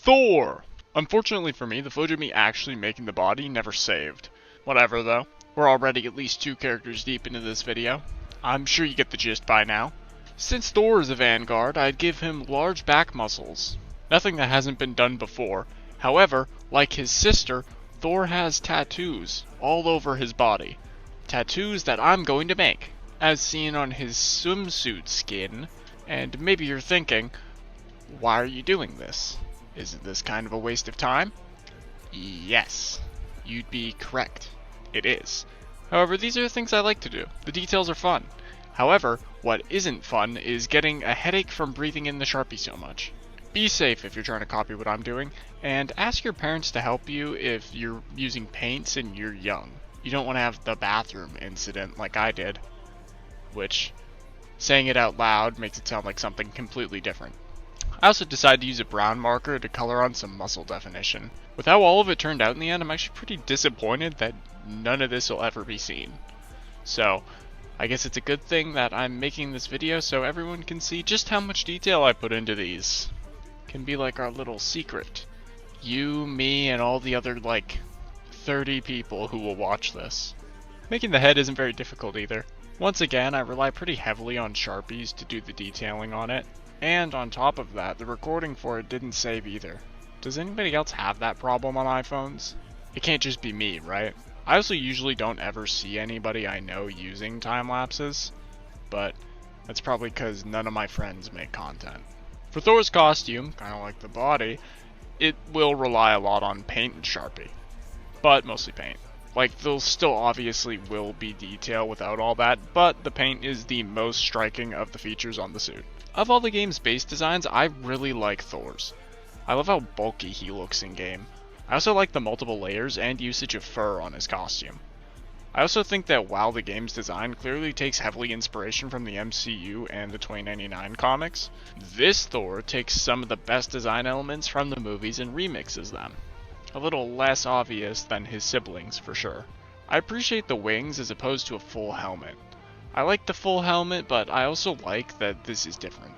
THOR! Unfortunately for me, the footage of me actually making the body never saved. Whatever though, we're already at least 2 characters deep into this video. I'm sure you get the gist by now. Since Thor is a vanguard, I'd give him large back muscles. Nothing that hasn't been done before. However, like his sister, Thor has tattoos all over his body. Tattoos that I'm going to make, as seen on his swimsuit skin. And maybe you're thinking, why are you doing this? Isn't this kind of a waste of time? Yes, you'd be correct. It is. However, these are the things I like to do. The details are fun. However, what isn't fun is getting a headache from breathing in the Sharpie so much. Be safe if you're trying to copy what I'm doing, and ask your parents to help you if you're using paints and you're young. You don't want to have the bathroom incident like I did, which, saying it out loud makes it sound like something completely different. I also decided to use a brown marker to color on some muscle definition. With how all of it turned out in the end, I'm actually pretty disappointed that none of this will ever be seen. So, I guess it's a good thing that I'm making this video so everyone can see just how much detail I put into these. It can be like our little secret. You, me, and all the other, 30 people who will watch this. Making the head isn't very difficult either. Once again, I rely pretty heavily on Sharpies to do the detailing on it. And on top of that, the recording for it didn't save either. Does anybody else have that problem on iPhones? It can't just be me, right? I also usually don't ever see anybody I know using time lapses, but that's probably because none of my friends make content. For Thor's costume, kind of like the body, it will rely a lot on paint and Sharpie, but mostly paint. There still obviously will be detail without all that, but the paint is the most striking of the features on the suit. Of all the game's base designs, I really like Thor's. I love how bulky he looks in game. I also like the multiple layers and usage of fur on his costume. I also think that while the game's design clearly takes heavily inspiration from the MCU and the 2099 comics, this Thor takes some of the best design elements from the movies and remixes them. A little less obvious than his siblings, for sure. I appreciate the wings as opposed to a full helmet. I like the full helmet, but I also like that this is different.